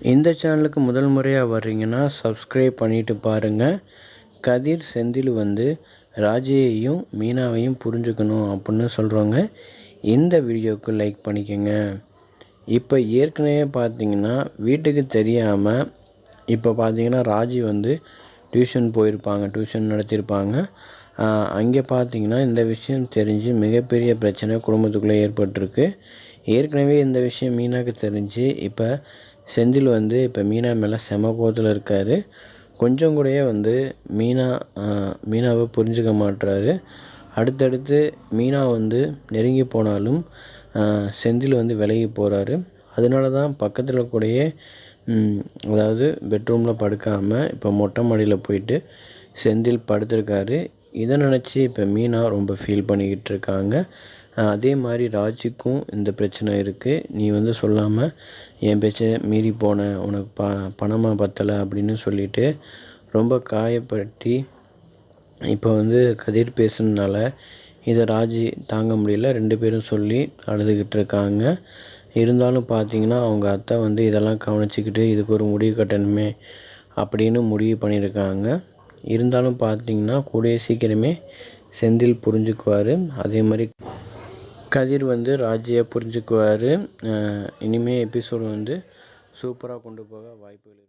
இந்த சேனலுக்கு முதல் முறையாக வர்றீங்கன்னா சப்ஸ்கிரைப் பண்ணிட்டு பாருங்கள். கதிர் செந்தில் வந்து ராஜியையும் மீனாவையும் புரிஞ்சுக்கணும் அப்படின்னு சொல்கிறவங்க இந்த வீடியோவுக்கு லைக் பண்ணிக்கோங்க. இப்போ ஏற்கனவே பார்த்தீங்கன்னா வீட்டுக்கு தெரியாமல் இப்போ பார்த்தீங்கன்னா ராஜி வந்து டியூஷன் போயிருப்பாங்க, டியூஷன் நடத்தியிருப்பாங்க. அங்கே பார்த்தீங்கன்னா இந்த விஷயம் தெரிஞ்சு மிகப்பெரிய பிரச்சனை குடும்பத்துக்குள்ளே ஏற்பட்டிருக்கு. ஏற்கனவே இந்த விஷயம் மீனாவுக்கு தெரிஞ்சு இப்போ செந்தில் வந்து இப்போ மீனா மேலே செம கோவத்தில் இருக்கார். கொஞ்சம் கூடயே வந்து மீனாவை புரிஞ்சுக்க மாட்டுறாரு. அடுத்தடுத்து மீனா வந்து நெருங்கி போனாலும் செந்தில் வந்து விலகி போகிறாரு. அதனால தான் பக்கத்தில் கூடயே அதாவது பெட்ரூமில் படுக்காமல் இப்போ மொட்டை மாடியில் போயிட்டு செந்தில் படுத்திருக்காரு. இதை நினச்சி இப்போ மீனா ரொம்ப ஃபீல் பண்ணிக்கிட்டு இருக்காங்க. அதே மாதிரி ராஜிக்கும் இந்த பிரச்சனை இருக்குது. நீ வந்து சொல்லாமல் என் பேச்சை மீறி போன, உனக்கு பணமாக பத்தலை அப்படின்னு சொல்லிட்டு ரொம்ப காயப்படுத்தி இப்போ வந்து கதிர் பேசுனதுனால இதை ராஜி தாங்க முடியல. 2 பேரும் சொல்லி அழுதுகிட்டு இருக்காங்க. இருந்தாலும் பார்த்தீங்கன்னா அவங்க அத்தை வந்து இதெல்லாம் கவனிச்சிக்கிட்டு இதுக்கு ஒரு முடிவு கட்டணுமே அப்படின்னு முடிவு பண்ணியிருக்காங்க. இருந்தாலும் பார்த்தீங்கன்னா கூடிய சீக்கிரமே செந்தில் புரிஞ்சுக்குவார். அதே மாதிரி கதிர் வந்து ராஜியை புரிஞ்சுக்குவார். இனிமேல் எபிசோடு வந்து சூப்பராக கொண்டு போக வாய்ப்புகள் இருக்குது.